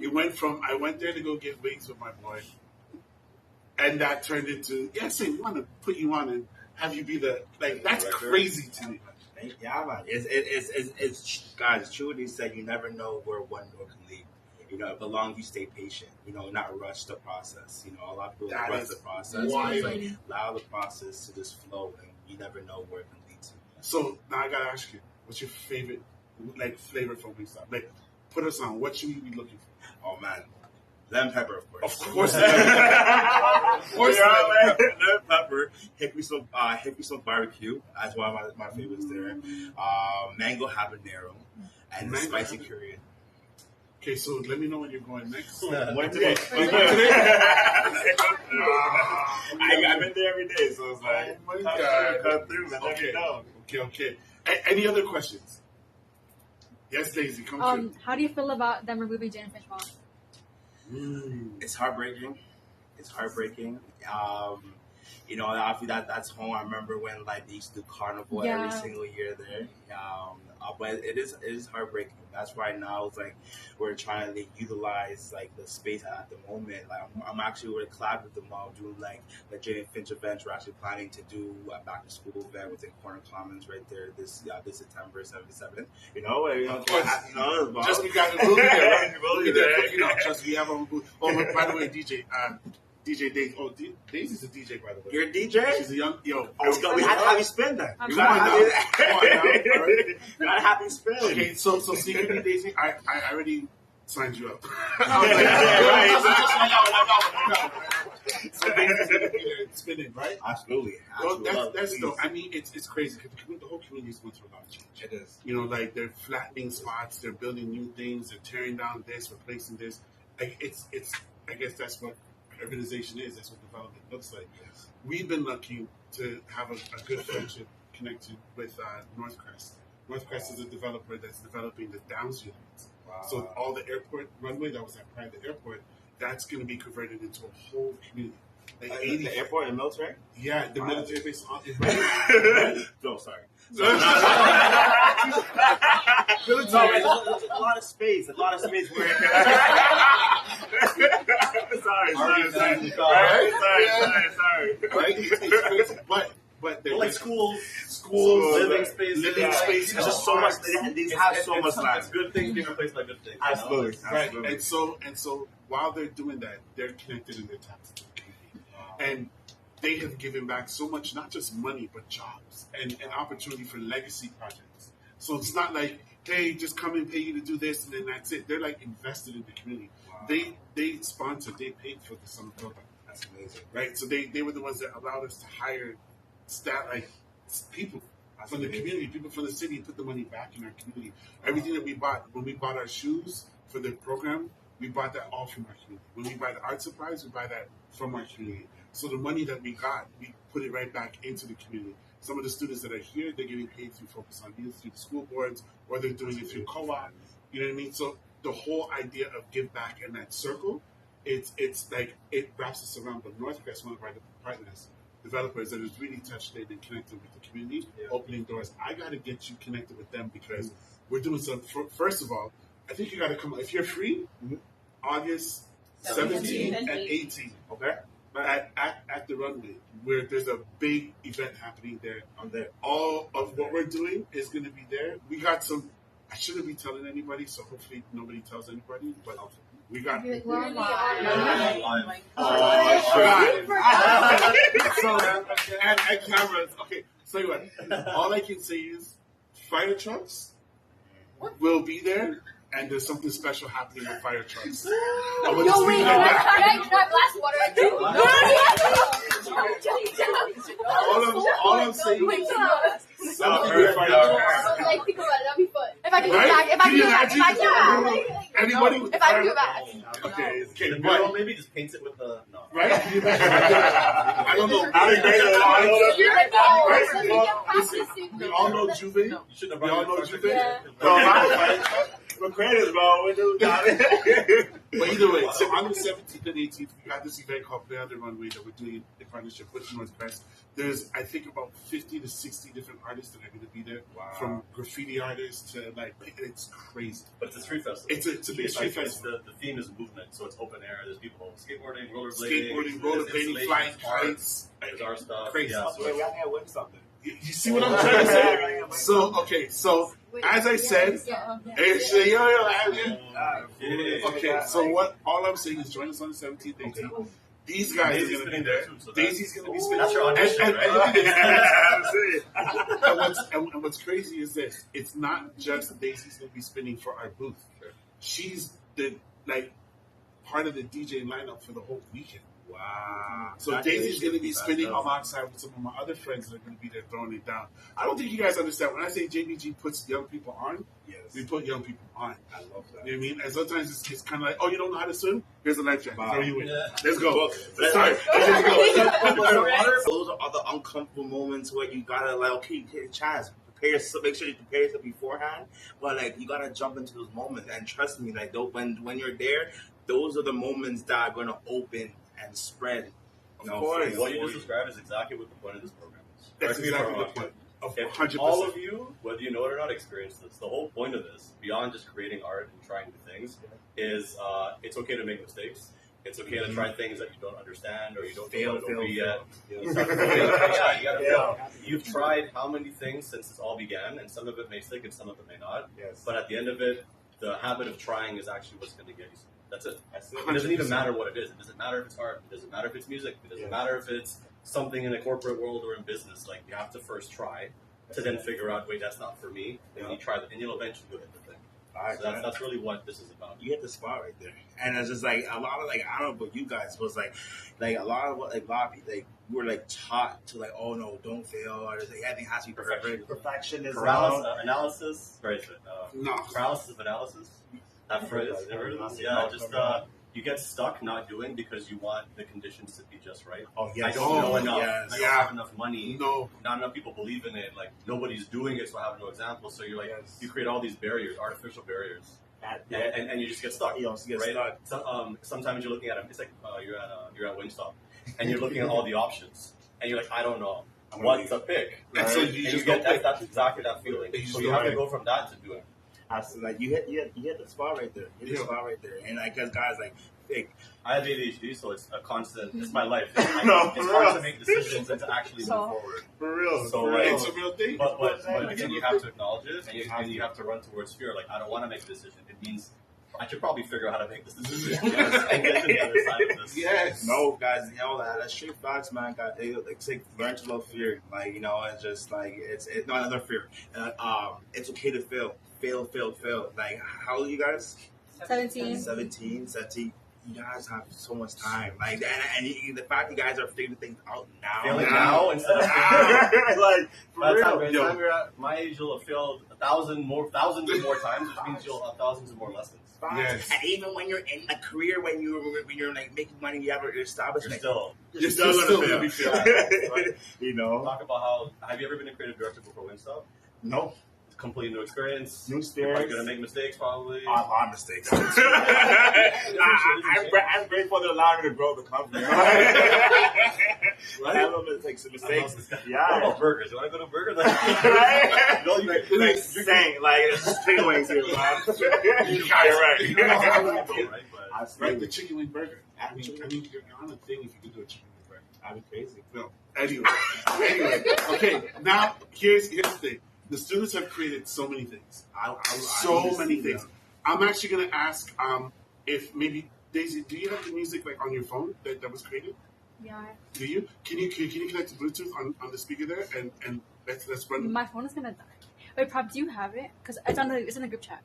It went from I went there to go get wings with my boy, and that turned into we want to put you on and have you be the, like, that's crazy to me. Yeah, man. It's guys, truly said, you never know where one door can lead. But long you stay patient, not rush the process. A lot of people rush the process. Like, allow the process to just flow, and you never know where it can lead to. So now I gotta ask you, what's your favorite, like, flavor from Wingstop? Like, put us on. What should we be looking for? Oh man. Lemon pepper, of course. Of course. Lemon pepper. Hickory smoke barbecue. That's one of my favorites there. Mango habanero. And the spicy curry. Okay, so let me know when you're going next. When today? I've been there every day, so it's like, oh my God. Come through, man. Let me know. Okay. Any other questions? Yes, Daisy, come through. How do you feel about them removing Jane Fishball? It's heartbreaking. Obviously that's home. I remember when, like, they used to do carnival every single year there. But it is heartbreaking. That's why now it's like we're trying to utilize, like, the space at the moment. Like, I'm actually with a collab with them all doing, like, the Jane Finch events. We're actually planning to do a back to school event within Corner Commons right there this September 77th. Just we got to move there. We'll be there. Just we have a booth. Oh, by the way, DJ Daisy. Oh, Daisy's a DJ, by the way. You're a DJ? She's a young we had to have you spin that. Come on now. We gotta have you spin. Okay, so secretly, Daisy, I already signed you up. So Daisy's gonna be there spinning, right? Absolutely. Well, that's dope. I mean, it's crazy because the whole community is going through a lot of change. It is. Like, they're flattening spots, they're building new things, they're tearing down this, replacing this. Like, it's. I guess that's what organization is. That's what development looks like. Yes. We've been lucky to have a good friendship connected with Northcrest. Northcrest is a developer that's developing the Downs units. Wow. So all the airport runway that was at private airport, that's going to be converted into a whole community. Like, the airport and military? Yeah, the military base. No, sorry. Sorry. There's a lot of space. Where. Sorry. Right? It's crazy. But they're like schools, living spaces. There's just so much. They have so much land. It's good things being replaced by good things. Absolutely. Right. And so while they're doing that, they're connected in their tax to the community. And they have given back so much, not just money, but jobs and an opportunity for legacy projects. So it's not like, hey, just come and pay you to do this, and then that's it. They're, like, invested in the community. Wow. They sponsored, they paid for the summer program. That's amazing. Right? So they were the ones that allowed us to hire people from the community, people from the city, and put the money back in our community. Everything that we bought, when we bought our shoes for the program, we bought that all from our community. When we buy the art supplies, we buy that from our community. So the money that we got, we put it right back into the community. Some of the students that are here, they're getting paid through Focus on Youth, through the school boards, or they're doing it through co-op. You know what I mean? So the whole idea of give back in that circle, it's like it wraps us around. But Northcrest, one of our partners, developers that has really touched it and connected with the community, opening doors. I got to get you connected with them because we're doing some. First of all, I think you got to come. If you're free, August 17th and 18th. Okay. But at the runway, where there's a big event happening there. I'm there. All of what we're doing is going to be there. We got some. I shouldn't be telling anybody, so hopefully nobody tells anybody. But we got. Really So, and cameras. Okay, so anyway, all I can say is fire trucks will be there, and there's something special happening with fire trucks. I will just leave it at that. All I'm saying is something with fire trucks. Like, think about it, that'd be fun. If I can do it Right? back, if I Can can you do it back, if I can do it back. Anybody with If I can do fire- it back. Okay, The but girl maybe just paints it with the no. right? Can you imagine? I don't know. I think they You're like, Right? so we can practice Listen, it. we all know Juve. You should have We all know brought Juve. Yeah. We're creators, bro. We do got it. But either way, so on the 17th and 18th, we got this event called Play on the Runway that we're doing in partnership with Northwest. There's, I think, about 50 to 60 different artists that are going to be there. Wow. From graffiti artists to, like, it's crazy. But it's a street festival. It's a big street festival. The theme is movement, so it's open air. There's people skateboarding, rollerblading, Skateboarding, rollerblading, flying kites. There's our stuff. Crazy. Yeah, So we gotta win something. You see what I'm trying to say? So, okay, so as I said, okay, so what? All I'm saying is join us on the 17th, 18th. These guys are Daisy's going to be spinning there. there too, so Daisy's going to be spinning. That's your audition, And what's crazy is this: it's not just Daisy's going to be spinning for our booth. She's the part of the DJ lineup for the whole weekend. Wow. So Daisy's going to be spinning alongside with some of my other friends that are going to be there throwing it down. I don't think you guys understand. When I say JBG puts young people on, Yes. we put young people on. I love that. You know what I mean? And sometimes it's kind of like, oh, you don't know how to swim? Here's a life jacket. Wow. Throw you in. Yeah. Let's go. Let's Sorry. Let's go. Those are the uncomfortable moments where you gotta like, okay, take a chance. Prepare yourself, make sure you prepare yourself beforehand. But like, you gotta jump into those moments, and trust me, like, when you're there, those are the moments that are gonna open and spread. Of course. What you just described is exactly what the point of this program is. That's Correct me if exactly I'm the wrong. point. Of If 100%. all of you, whether you know it or not, experience this, the whole point of this, beyond just creating art and trying new things, is it's okay to make mistakes. It's okay to try things that you don't understand or you don't know what it'll be yet. You start to fail. Yeah, you gotta fail. You've tried how many things since this all began, and some of it may stick and some of it may not. Yes. But at the end of it, the habit of trying is actually what's going to get you. That's it. That's it. It doesn't even matter what it is. It doesn't matter if it's art. It doesn't matter if it's music. It doesn't matter if it's something in the corporate world or in business. Like, you have to first try to then figure out, wait, that's not for me. And then you try that, and you'll eventually do it. So that's really what this is about. You hit the spot right there, and it's just like a lot of like, I don't know, but you guys was like a lot of what like a lot of people, like, we were like taught to like, oh no, don't fail, or like everything has to be perfect. Perfectionism. Analysis. Right. No. Paralysis of analysis. That phrase. Never heard of this? Yeah. Just you get stuck not doing because you want the conditions to be just right. Oh yes. I don't know enough. Yes. I don't have enough money. No. Not enough people believe in it. Like, nobody's doing it, so I have no example. So you're like, you create all these barriers, artificial barriers, and you just get stuck. You get right? stuck. So, sometimes you're looking at them. It's like you're at Wingstop, and you're looking at all the options, and you're like, I don't know what to pick. And Right? so And you you just get don't pick. that's exactly that feeling. You just So you don't have to pick. go from that to doing. Absolutely. Like you hit the spot right there. You hit the spot right there, and like, cause guys like. I have ADHD, so it's a constant. It's my life. No, It's for hard real. to make decisions and to actually move forward. For real. So, for like, real. It's a real thing. But again, you have to acknowledge it, and you have to run towards fear. Like, I don't want to make a decision. It means I should probably figure out how to make this decision and get to the other side of this. Yes. No, guys, you know that's straight facts, man. Guys, learn to love fear. Like, you know, it's just like it's not another fear. It's okay to fail. Like, how old are you guys? 17. 17. You guys have so much time. Like, and the fact you guys are figuring things out now. Failing now instead of like, for by the time real. you're at my age, you'll have failed thousands more times, which means you'll have thousands of more lessons. Yes. And even when you're in a career, when you're like making money, you have an You're establishment. still You're still gonna be fail. Right. You know? Talk about how. Have you ever been a creative director before Wingstop? No. complete new experience. New You're experience. probably gonna make mistakes, probably. A lot of mistakes. I'm grateful they're allowing me to grow the company. Right? I'm gonna take some mistakes. What Yeah. about burgers? You want to go to burgers? Right? No, you Like saying, like, it's just chicken wings here, man. You're right. right? But Right, the chicken wing burger. I mean, you're on a thing if you could do a chicken wing burger. I'd be crazy. No. Anyway, okay. Now here's the thing. The students have created so many things. So many things. I'm actually gonna ask if maybe Daisy, do you have the music like on your phone that was created? Yeah. Do you? Can you connect to Bluetooth on the speaker there and let's run? My phone is gonna die. Wait, Prop, do you have it? Because it's in the group chat.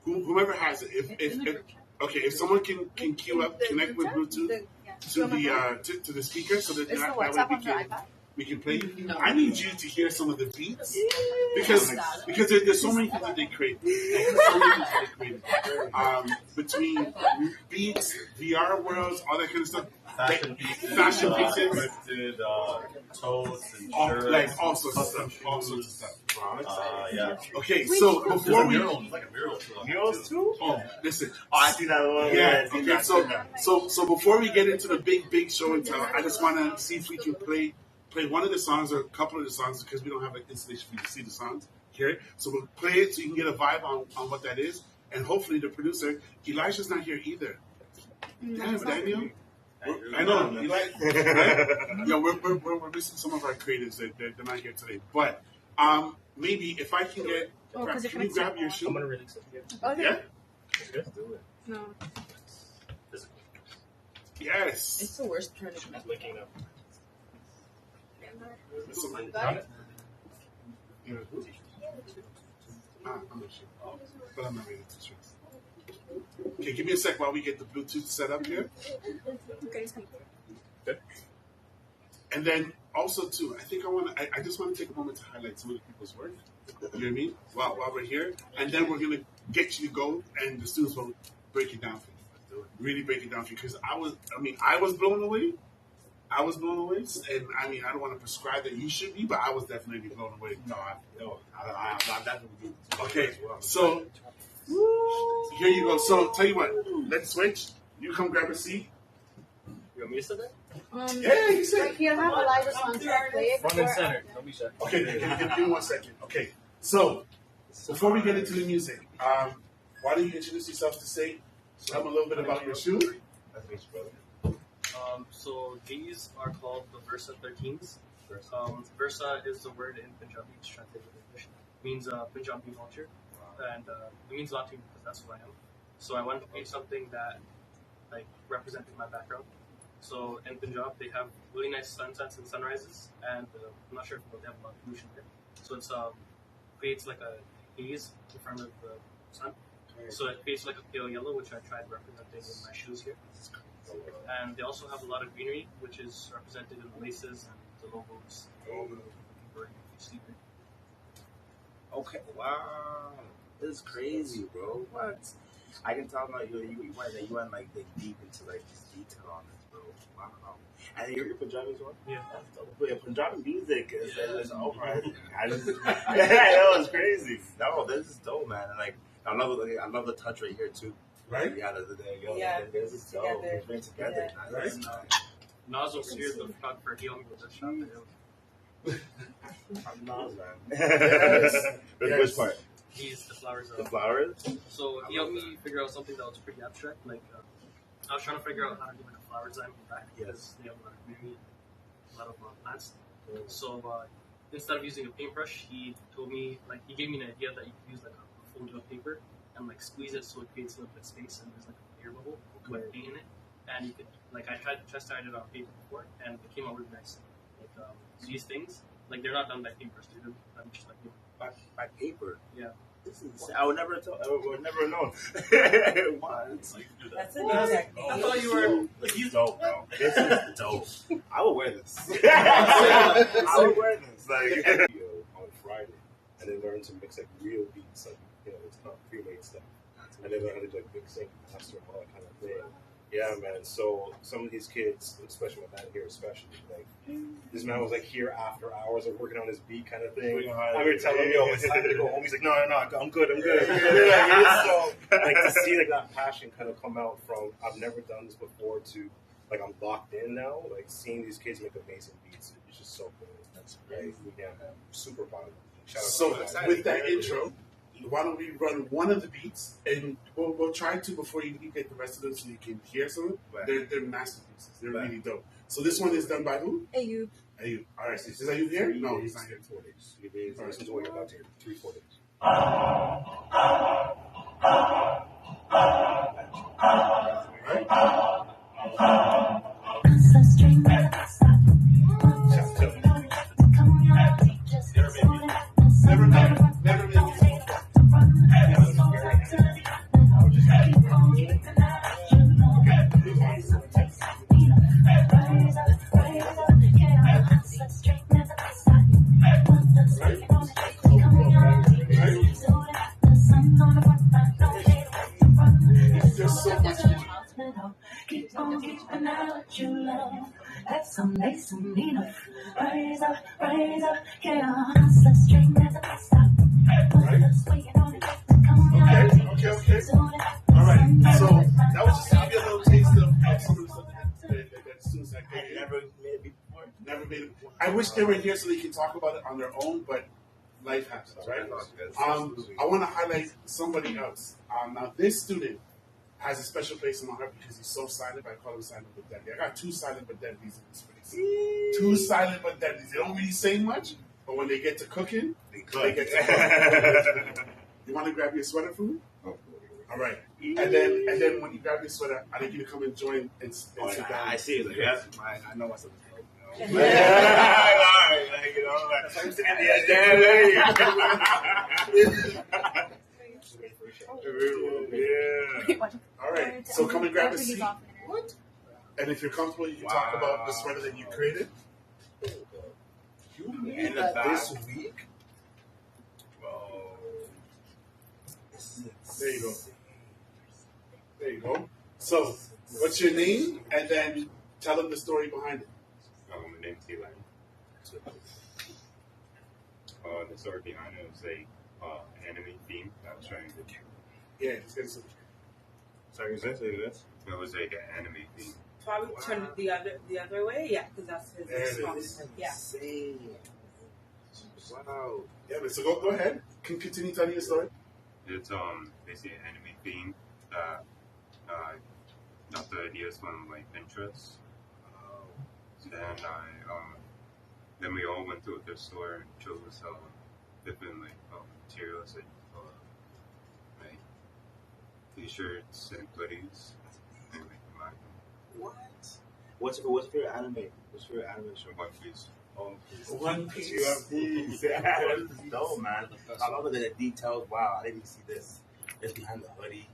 Whomever has it. It's in the group chat. If someone can queue up, connect with Bluetooth to the speaker so that It's the that WhatsApp way on the iPad. we can play. I need you to hear some of the beats because there's so many things that they create. Between beats, VR worlds, all that kind of stuff. fashion pieces, thrifted totes and shirts, like all sorts of stuff. Yeah. Okay, so before we It's like a mural too. Murals too? listen. Oh, I see that one. Yeah. I see Okay. that. So before we get into the big show and tell, I just want to see if we can play one of the songs or a couple of the songs because we don't have an installation for you to see the songs. Hear it. So we'll play it so you can get a vibe on what that is, and hopefully the producer Elijah's not here either. Damn, Daniel. I know. Right? Yeah, we're missing some of our creatives. They're not here today, but maybe if I can get. Can you grab your shoe? I'm gonna release it again. Okay. Yeah. Let's do it. No. Yes. It's the worst trying to connect. Linking up. I'm not sure. But I'm not ready to choose. Okay, give me a sec while we get the Bluetooth set up here. Okay, it's coming. And then also too, I just want to take a moment to highlight some of the people's work. You know what I mean? While we're here. And then we're gonna get you to go and the students will break it down for you. Really break it down for you. Because I was blown away. And I don't want to prescribe that you should be, but I was definitely blown away. I'm definitely. Okay, so here you go. So tell you what, let's switch. You come grab a seat. You want me to sit there? Yeah, you said. You don't have Elijah's song to play it. Front and center. Don't be shy. Okay, give me 1 second. Okay, so before we get into the music, why don't you introduce yourself to say, tell them a little bit about your shoe? So these are called the Versa 13s. Versa is the word in Punjabi, it's translated in English. It means Punjabi vulture, and it means a lot to me because that's who I am. So I wanted to create something that like represented my background. So in Punjab, they have really nice sunsets and sunrises, and I'm not sure if they have a lot of pollution there. So it's creates like a haze in front of the sun. So it creates like a pale yellow, which I tried representing in my shoes here. And they also have a lot of greenery, which is represented in the laces and the logos. Okay, wow, this is crazy, bro. What? I can tell like you went like deep into like this detail on this, bro. Wow. And you're Punjabi as well? Yeah. That's dope. Yeah, Punjabi music is overriding. That was crazy. No, this is dope, man. And like I love the touch right here too. Right? Yeah, this is dope. Together. It's been together. Yeah. Right? Nas over here, the photographer, he only was a shot video. I'm Nas, man. Yes. Which part? He's the flowers. The flowers? So he helped me figure out something that was pretty abstract. Like I was trying to figure out how to do like a flower design from back because they have a lot of greenery, a lot of plants. So instead of using a paintbrush, he told me he gave me an idea that you could use like a fold of paper and like squeeze it so it creates a little bit of space and there's like an air bubble with paint in it. And you could I tried to test it on paper before and it came out really nice. These things they're not done by paintbrush. They're done just by paper. Yeah. This is, I would never have known. What? That's an exact name. I thought you were. This is dope, bro. This is dope. I will wear this. I will wear this. On Friday, and then learn to mix real beats, it's not pre-made stuff. And then learn how to do mixing, master, all that kind of thing. Yeah, man. And so some of these kids, especially with that here, especially like this man was like here after hours of working on his beat kind of thing. I mean, telling me, "Oh, it's time to go home." He's like, "No, I'm good. So like to see like that passion kind of come out from I've never done this before to like I'm locked in now. Like seeing these kids make amazing beats, it's just so cool. That's great. Yeah, man. Super proud of them. So with that intro, why don't we run one of the beats and we'll try to before you get the rest of them so you can hear some. They're masterpieces. They're really dope. So this one is done by who? Ayub. Ayub. All right. Is Ayub here? No, he's not here. 4 days. This is what you're about to hear. 3-4 days. Keep on keeping out your love. That's amazing enough. Rise up, chaos. Let's string as a stop. Okay. All right. So that was just to give you a little taste of some of the stuff that students that never made it before. Never made it before. I wish they were here so they can talk about it on their own, but life happens, right? I want to highlight somebody else. Now, this student has a special place in my heart because he's so silent. I call him Silent but Deadly. I got 2 silent but deadlies in this place. 2 silent but deadlies. They don't really say much, but when they get to cooking, they get to cook. You want to grab your sweater for me? All right. And then when you grab your sweater, I need you to come and join and sit down. I see it. Yeah. I know what's up. Yeah. All right. So come and grab a seat. And if you're comfortable, you can talk about the sweater that you created. You made this week? There you go. So, what's your name? And then tell them the story behind it. My name's Eli. The story behind it was an anime theme that I was trying to do. Yeah, it's good. Sorry, is this? It was like an anime theme. Probably turn it the other way, yeah, because that's his response. Yeah. Wow. Yeah, but so go ahead. Can continue telling your story. It's basically an anime theme that got the ideas from like Pinterest. Then we all went to a thrift store and chose different materials like t-shirts and hoodies and like What? What's your favorite anime? What's your favorite anime show? One Piece. One Piece. No, man. I love the details. Wow, I didn't see this. It's behind the hoodie.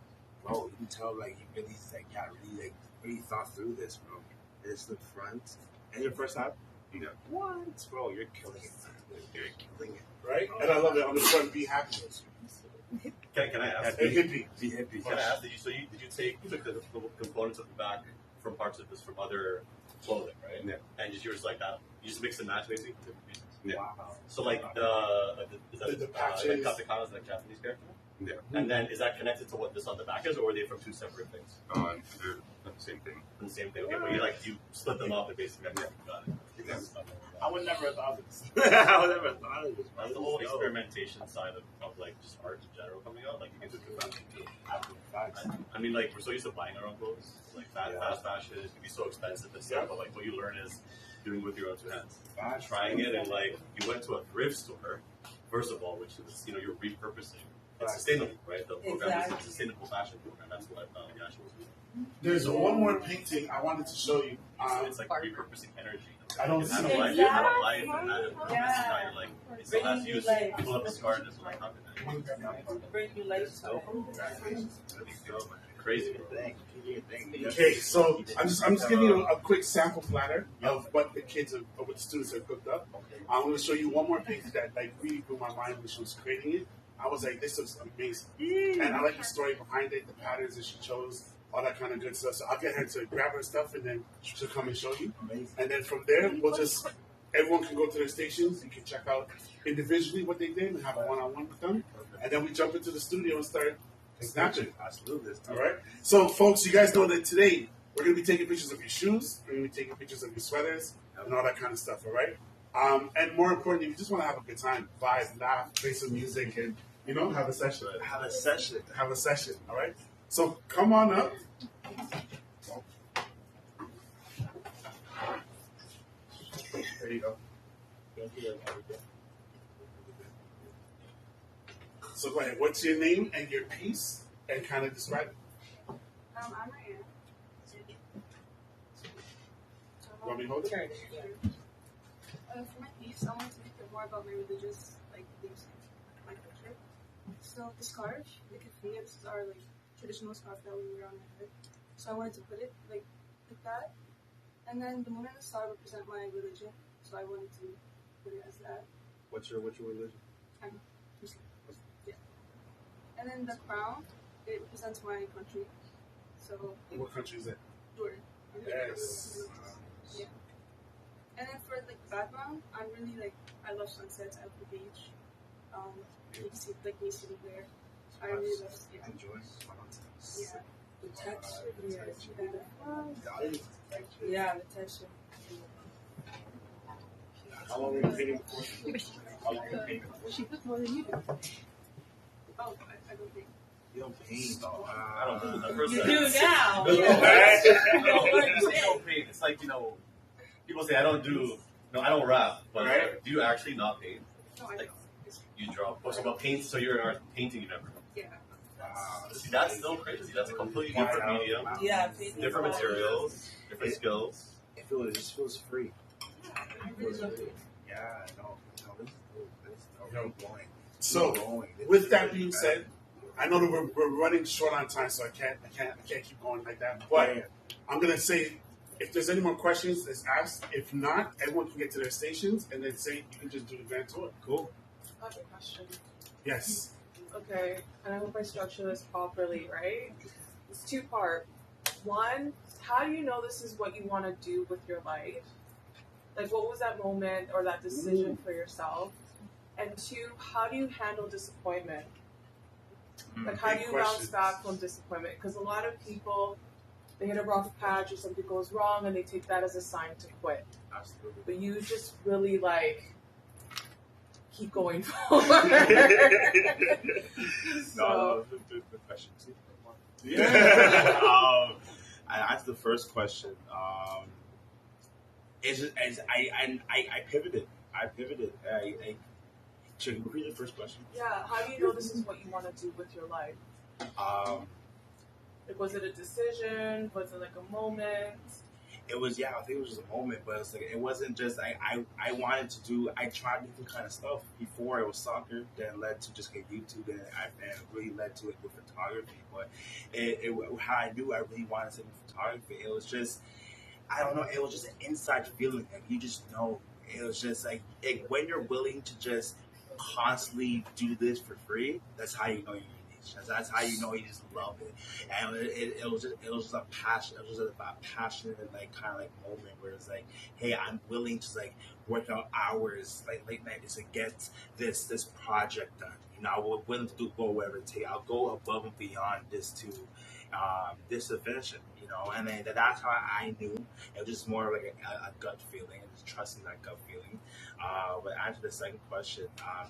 Bro, you can tell like you really really thought through this, bro. It's the front. And your first time? Yeah. What? Bro, you're killing it, man. You're killing it. Right? And I love it on the front, be happy. Can I ask? Be hippie. Be hippie. Can I ask? Did you take the components of the back from parts of this from other clothing, right? Yeah. And you were just like that. You just mix and match basically. Yeah. Wow. So like the patches. katakana is like Japanese character. Yeah. And then is that connected to what this on the back is, or are they from 2 separate things? They're the same thing. The same thing. Okay, but you split them off and basically got it. Yeah. I would never have thought of this. I would never have thought of this. That's the whole experimentation side of like just art in general coming out. Like you can do fashion too. I mean, like we're so used to buying our own clothes. Like fast fashion it can be so expensive and stuff. But like what you learn is doing with your own 2 hands, trying it, and like you went to a thrift store first of all, which is you're repurposing. It's sustainable, right? The program is a sustainable fashion program. That's what the actual was doing. There's one more painting I wanted to show you. It's like repurposing energy. I don't see it. You had a life and had a purpose, and now you're like, it still has use. People have discarded it, so like, how can that? Bring you life. Crazy. Okay, so I'm just giving you a quick sample platter of what the kids of what the students have cooked up. I'm going to show you one more painting that like really blew my mind when she was creating it. I was like, this looks amazing, and I like the story behind it, the patterns that she chose. all that kind of good stuff. So I'll get her to grab her stuff, and then she'll come and show you. Amazing. And then from there, everyone can go to their stations. You can check out individually what they did and have a one-on-one with them. And then we jump into the studio and start snatching. Absolutely. All right. So, folks, you guys know that today we're going to be taking pictures of your shoes. We're going to be taking pictures of your sweaters and all that kind of stuff. All right. And more importantly, if you just want to have a good time, vibe, laugh, play some music, and have a session. Have a session. Have a session. All right. So come on up. There you go. So go ahead. What's your name and your piece, and kind of describe it? I'm Ryan. Want me to hold it? For my piece, I wanted to make it more about my religious beliefs and my culture. So the scarf, the keffiyehs are traditional scarf that we wear on my head. So I wanted to put it like that. And then the moon and the star represent my religion. So I wanted to put it as that. What's your religion? I'm Muslim. Yeah. And then the crown, it represents my country. So what country is it? Jordan. Yes. Yeah. And then for the background, I'm really I love sunsets. I love the beach. You can see me sitting there. I really love enjoy. Yeah. The texture. Yeah, the texture. How long were you painting for? How long were you painting for? She puts more than you do. Oh, I don't think. You don't paint. I don't do the first You time. do now. I don't paint. It's like, people say I don't do, no, I don't rap, but do you actually not paint? No, I don't. You draw. Oh, so about paint, so you're an art painting, you never. Yeah. See, that's still crazy. That's a completely different medium. Yeah, different materials, different skills. It just feels free. I really love it. Yeah, no, So, with that being said, I know that we're running short on time, so I can't keep going like that. But I'm gonna say, if there's any more questions, let's ask. If not, everyone can get to their stations and then say you can just do the grand tour. Cool. I have a question. Yes. Okay, and I hope I structure this properly, right? It's two-part. One, how do you know this is what you want to do with your life? Like, what was that moment or that decision for yourself? And two, how do you handle disappointment? Like, how do you bounce back from disappointment? Because a lot of people, they hit a rough patch or something goes wrong and they take that as a sign to quit. Absolutely. But you just really, keep going forward. No, the question too. Yeah. I asked the first question. I pivoted. Should you repeat the first question? Yeah, how do you know this is what you want to do with your life? Was it a decision? Was it a moment? It was, I think it was just a moment, but it wasn't just, I wanted to do, I tried different kind of stuff. Before it was soccer, then led to just YouTube, and really led to it with photography. But how I knew I really wanted to do photography, it was just, I don't know, it was just an inside feeling. You just know. It was just when you're willing to just constantly do this for free, that's how you know you that's how you know you just love it. And it was just a passion. It was just a passionate kind of moment where it's hey, I'm willing to work out hours late night to get this project done. I'm willing to go whatever it takes. I'll go above and beyond this to finish it. And then that's how I knew. It was just more of a gut feeling and just trusting that gut feeling. But answer the second question, how